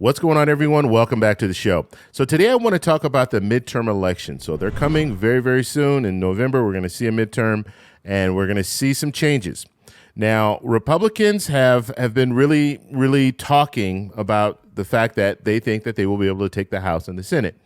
What's going on, everyone? Welcome back to the show. So today I want to talk about the midterm election. So they're coming very, very soon. In November, we're going to see a midterm, and we're going to see some changes. Now, Republicans have been really talking about the fact that they think that they will be able to take the House and the Senate.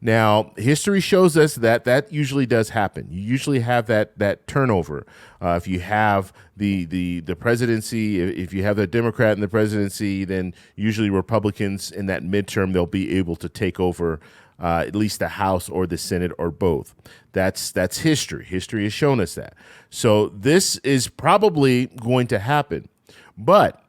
Now, history shows us that that usually does happen. You usually have that turnover. If you have the presidency, if you have a Democrat in the presidency, then usually Republicans in that midterm, they'll be able to take over at least the House or the Senate or both. That's history. History has shown us that. So this is probably going to happen. But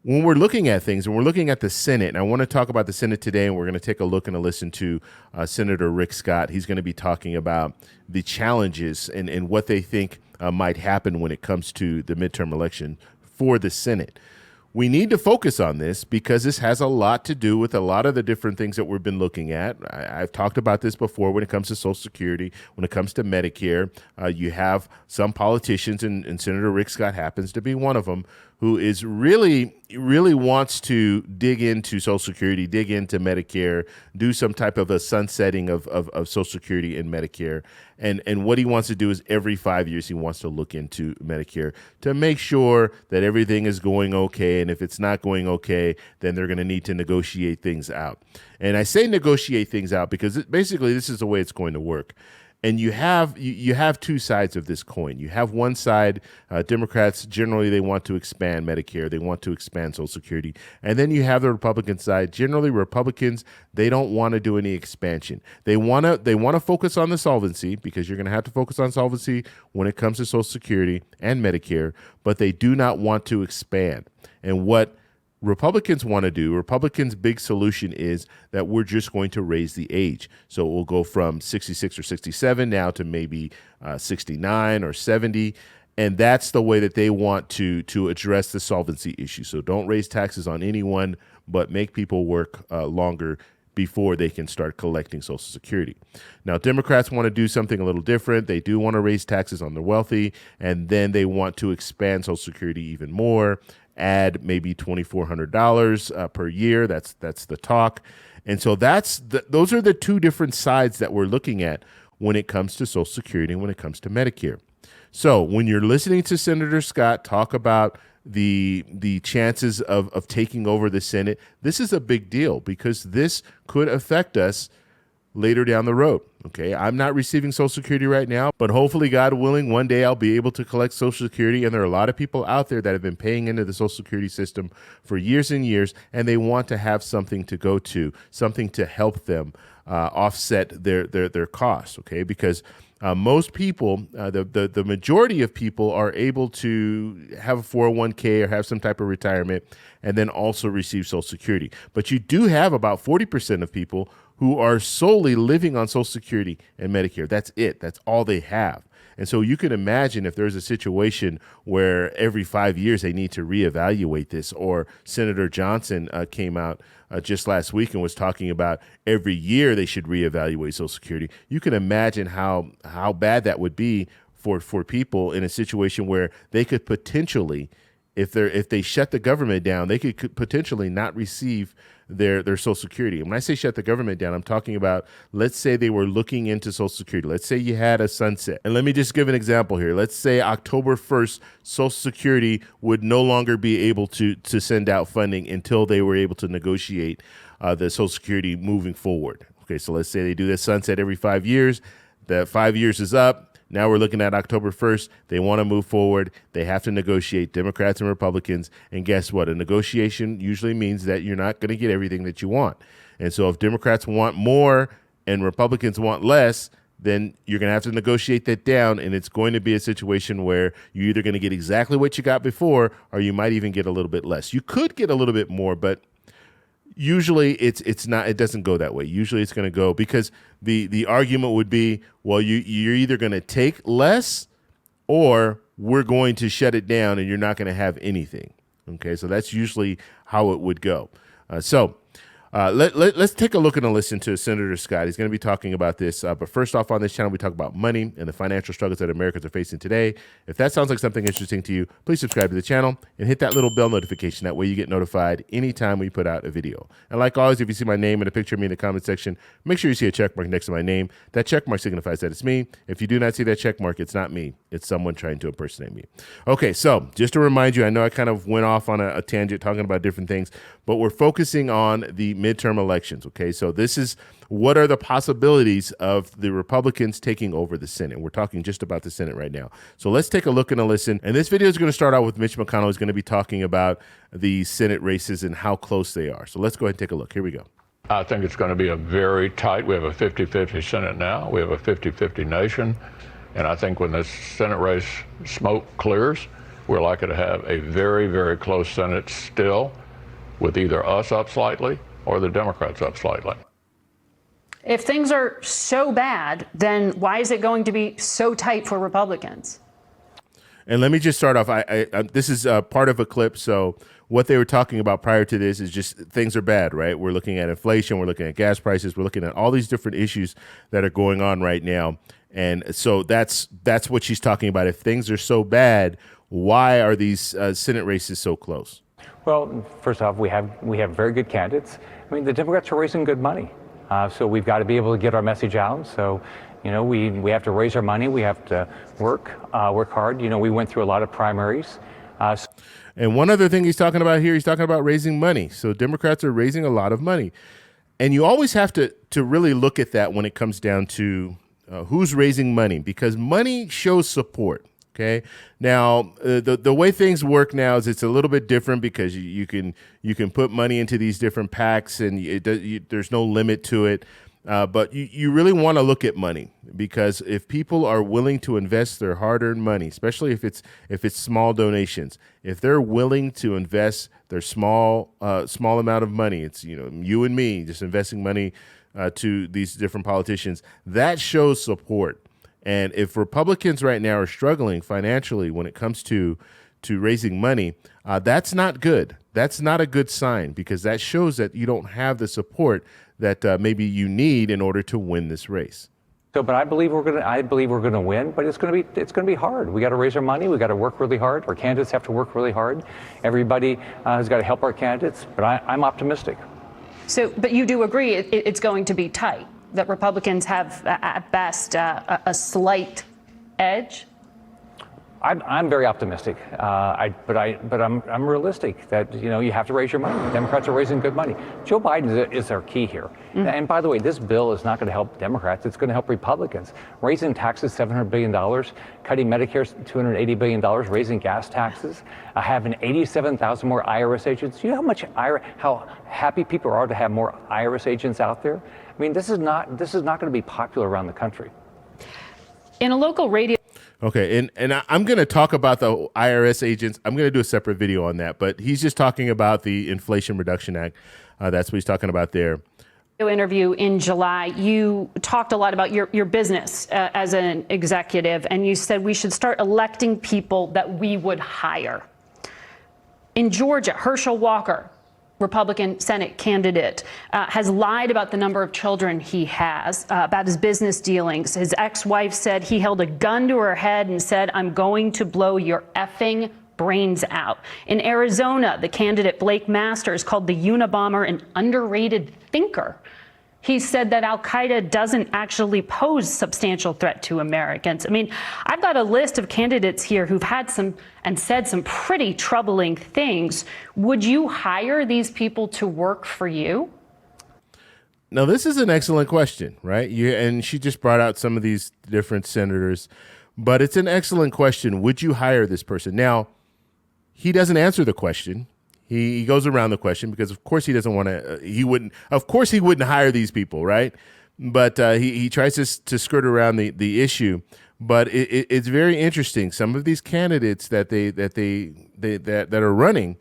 when we're looking at things and we're looking at the Senate, and I want to talk about the Senate today, and we're going to take a look and a listen to Senator Rick Scott. He's going to be talking about the challenges and what they think might happen when it comes to the midterm election for the Senate. We need to focus on this because this has a lot to do with a lot of the different things that we've been looking at. I've talked about this before when it comes to Social Security, when it comes to Medicare. You have some politicians, and Senator Rick Scott happens to be one of them, who is really wants to dig into Social Security, dig into Medicare, do some type of a sunsetting of Social Security and Medicare. And what he wants to do is every 5 years he wants to look into Medicare to make sure that everything is going okay. And if it's not going okay, then they're going to need to negotiate things out. And I say negotiate things out because basically this is the way it's going to work. And you have two sides of this coin. You have one side, Democrats, generally they want to expand Medicare. They want to expand Social Security. And then you have the Republican side. Generally, Republicans, they don't want to do any expansion. They want to focus on the solvency because you're going to have to focus on solvency when it comes to Social Security and Medicare, but they do not want to expand. And what Republicans want to do, Republicans' big solution is that we're just going to raise the age. So we'll go from 66 or 67 now to maybe 69 or 70. And that's the way that they want to address the solvency issue. So don't raise taxes on anyone, but make people work longer before they can start collecting Social Security. Now, Democrats want to do something a little different. They do want to raise taxes on the wealthy, and then they want to expand Social Security even more, add maybe $2,400 per year. That's the talk. And so those are the two different sides that we're looking at when it comes to Social Security and when it comes to Medicare. So when you're listening to Senator Scott talk about the chances of taking over the Senate, this is a big deal because this could affect us later down the road. Okay, I'm not receiving Social Security right now, but hopefully, God willing, one day I'll be able to collect Social Security. And there are a lot of people out there that have been paying into the Social Security system for years and years, and they want to have something to go to, something to help them offset their costs. Okay, because most people, the majority of people are able to have a 401k or have some type of retirement and then also receive Social Security. But you do have about 40% of people who are solely living on Social Security and Medicare. That's it. That's all they have. And so you can imagine if there's a situation where every 5 years they need to reevaluate this, or Senator Johnson came out just last week and was talking about every year they should reevaluate Social Security. You can imagine how bad that would be for people in a situation where they could potentially, if they shut the government down, they could potentially not receive their Social Security. And when I say shut the government down, I'm talking about, let's say they were looking into Social Security. Let's say you had a sunset. And let me just give an example here. Let's say October 1st, Social Security would no longer be able to send out funding until they were able to negotiate the Social Security moving forward. Okay, so let's say they do this sunset every 5 years. That 5 years is up. Now we're looking at October 1st. They want to move forward. They have to negotiate, Democrats and Republicans. And guess what? A negotiation usually means that you're not going to get everything that you want. And so if Democrats want more and Republicans want less, then you're going to have to negotiate that down. And it's going to be a situation where you're either going to get exactly what you got before, or you might even get a little bit less. You could get a little bit more, but usually it's not. It doesn't go that way. Usually it's going to go because the argument would be, well, you're either going to take less or we're going to shut it down and you're not going to have anything. Okay, so that's usually how it would go. So Let's take a look and a listen to Senator Scott. He's going to be talking about this. But first off, on this channel, we talk about money and the financial struggles that Americans are facing today. If that sounds like something interesting to you, please subscribe to the channel and hit that little bell notification. That way you get notified anytime we put out a video. And like always, if you see my name and a picture of me in the comment section, make sure you see a check mark next to my name. That check mark signifies that it's me. If you do not see that check mark, it's not me. It's someone trying to impersonate me. Okay, so just to remind you, I know I kind of went off on a tangent talking about different things, but we're focusing on the midterm elections. Okay, so this is what are the possibilities of the Republicans taking over the Senate. We're talking just about the Senate right now. So let's take a look and a listen. And this video is going to start out with Mitch McConnell, who's going to be talking about the Senate races and how close they are. So let's go ahead and take a look. Here we go. I think it's going to be a very tight, we have a 50-50 Senate now, we have a 50-50 nation, and I think when this Senate race smoke clears, we're likely to have a very, very close Senate still, with either us up slightly or the Democrats up slightly. If things are so bad, then why is it going to be so tight for Republicans? And let me just start off. This is part of a clip. So what they were talking about prior to this is just things are bad, right? We're looking at inflation. We're looking at gas prices. We're looking at all these different issues that are going on right now. And so that's what she's talking about. If things are so bad, why are these Senate races so close? Well, first off, we have very good candidates. I mean, the Democrats are raising good money, so we've got to be able to get our message out. So, you know, we have to raise our money. We have to work hard. You know, we went through a lot of primaries. And one other thing he's talking about here, he's talking about raising money. So Democrats are raising a lot of money, and you always have to really look at that when it comes down to who's raising money, because money shows support. Okay. Now, the way things work now is it's a little bit different because you can put money into these different PACs and there's no limit to it. But you really want to look at money, because if people are willing to invest their hard-earned money, especially if it's small donations, if they're willing to invest their small amount of money, it's, you know, you and me just investing money to these different politicians, that shows support. And if Republicans right now are struggling financially when it comes to raising money, that's not good. That's not a good sign, because that shows that you don't have the support that maybe you need in order to win this race. So, but I believe we're gonna win. But it's gonna be hard. We got to raise our money. We got to work really hard. Our candidates have to work really hard. Everybody has got to help our candidates. But I'm optimistic. So, but you do agree it's going to be tight, that Republicans have at best a slight edge? I'm very optimistic, but I'm realistic that, you know, you have to raise your money. Democrats are raising good money. Joe Biden is our key here. And by the way, this bill is not going to help Democrats. It's going to help Republicans. Raising taxes $700 billion, cutting Medicare $280 billion, raising gas taxes, having 87,000 more IRS agents. You know how happy people are to have more IRS agents out there? I mean, this is not going to be popular around the country. In a local radio. Okay, and I'm going to talk about the IRS agents. I'm going to do a separate video on that, but he's just talking about the Inflation Reduction Act. That's what he's talking about there. Interview in July, you talked a lot about your business as an executive, and you said we should start electing people that we would hire. In Georgia, Herschel Walker, Republican Senate candidate, has lied about the number of children he has, about his business dealings. His ex-wife said he held a gun to her head and said, "I'm going to blow your effing brains out." In Arizona, the candidate Blake Masters called the Unabomber an underrated thinker. He said that al-Qaeda doesn't actually pose substantial threat to Americans. I mean, I've got a list of candidates here who've had some and said some pretty troubling things. Would you hire these people to work for you? Now, this is an excellent question, right? And she just brought out some of these different senators, but it's an excellent question. Would you hire this person? Now, he doesn't answer the question. He goes around the question because, of course, he doesn't want to. He wouldn't hire these people, right? But he tries to skirt around the issue. But it's very interesting. Some of these candidates that are running,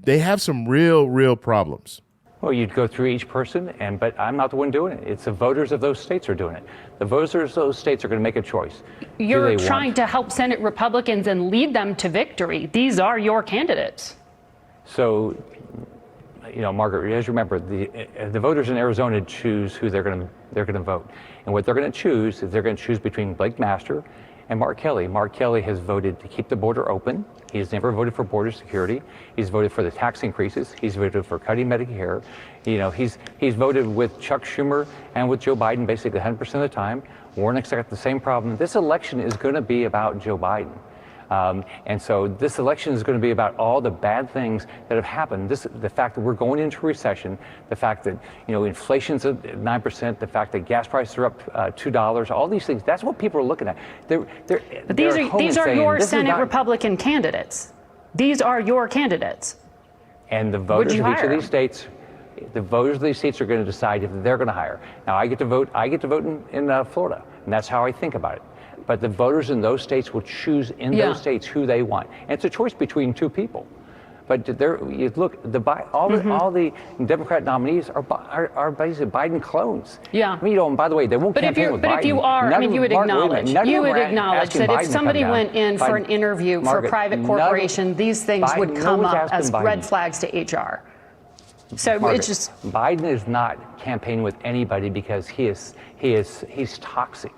they have some real problems. Well, you'd go through each person, but I'm not the one doing it. It's the voters of those states are doing it. The voters of those states are going to make a choice. You're trying to help Senate Republicans and lead them to victory. These are your candidates. So Margaret, as you remember, the voters in Arizona choose who they're going to vote, and what they're going to choose is they're going to choose between Blake Master and Mark Kelly. Mark Kelly has voted to keep the border open. He's never voted for border security. He's voted for the tax increases. He's voted for cutting Medicare. He's voted with Chuck Schumer and with Joe Biden basically 100% of the time. Warnock's got the same problem. This election is going to be about Joe Biden. And so this election is going to be about all the bad things that have happened. The fact that we're going into recession, the fact that inflation's at 9%, the fact that gas prices are up $2, all these things. That's what people are looking at. But these are your Senate Republican candidates. These are your candidates. And the voters of each of these states. The voters of these states are going to decide if they're going to hire. Now, I get to vote. I get to vote in Florida, and that's how I think about it. But the voters in those states will choose in those states who they want. And it's a choice between two people. But look, all the Democrat nominees are basically Biden clones. Yeah. I mean, and by the way, they won't campaign with Biden. But if you are, you would acknowledge that if somebody went in for an interview for a private corporation, these things would come up as red flags to HR. So Margaret, it's just Biden is not campaigning with anybody because he's toxic.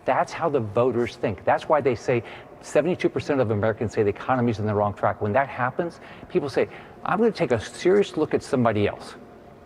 That's how the voters think. That's why they say 72% of Americans say the economy's in the wrong track. When that happens, people say, I'm going to take a serious look at somebody else,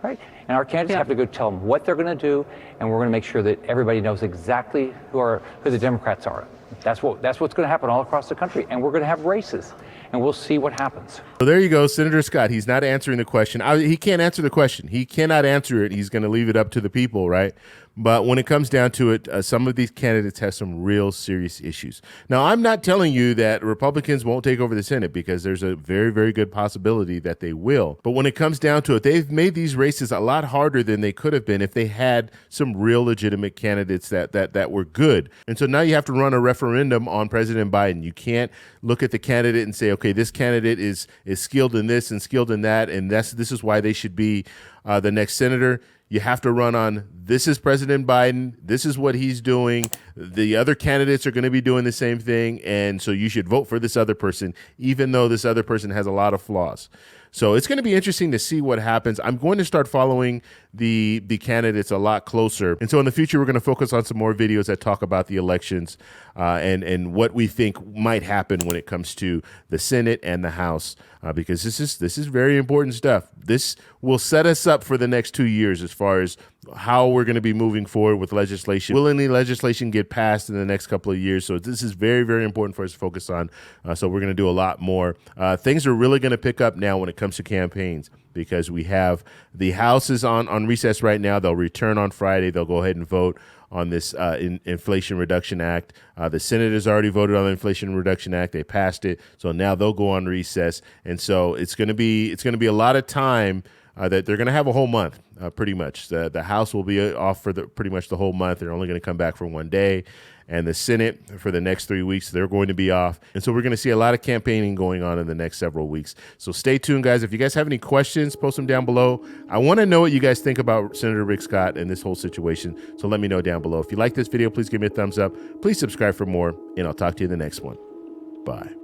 right? And our candidates have to go tell them what they're going to do, and we're going to make sure that everybody knows exactly who the Democrats are. That's what's going to happen all across the country, and we're going to have races, and we'll see what happens. So there you go, Senator Scott. He's not answering the question. He can't answer the question. He cannot answer it. He's going to leave it up to the people, right? But when it comes down to it, some of these candidates have some real serious issues. Now, I'm not telling you that Republicans won't take over the Senate, because there's a very, very good possibility that they will. But when it comes down to it, they've made these races a lot harder than they could have been if they had some real legitimate candidates that were good. And so now you have to run a referendum on President Biden. You can't look at the candidate and say, okay, this candidate is skilled in this and skilled in that, and this is why they should be the next senator. You have to run on, this is President Biden, this is what he's doing, the other candidates are going to be doing the same thing, and so you should vote for this other person, even though this other person has a lot of flaws. So it's going to be interesting to see what happens. I'm going to start following the candidates a lot closer. And so in the future, we're going to focus on some more videos that talk about the elections and what we think might happen when it comes to the Senate and the House, because this is very important stuff. This will set us up for the next 2 years as far as how we're going to be moving forward with legislation. Will any legislation get passed in the next couple of years? So this is very, very important for us to focus on. So we're going to do a lot more. Things are really going to pick up now when it comes to campaigns, because we have the House is on recess right now. They'll return on Friday. They'll go ahead and vote on this Inflation Reduction Act. The Senate has already voted on the Inflation Reduction Act. They passed it. So now they'll go on recess. And so it's going to be a lot of time that they're going to have a whole month, pretty much. The House will be off for pretty much the whole month. They're only going to come back for one day. And the Senate, for the next 3 weeks, they're going to be off. And so we're going to see a lot of campaigning going on in the next several weeks. So stay tuned, guys. If you guys have any questions, post them down below. I want to know what you guys think about Senator Rick Scott and this whole situation. So let me know down below. If you like this video, please give me a thumbs up. Please subscribe for more, and I'll talk to you in the next one. Bye.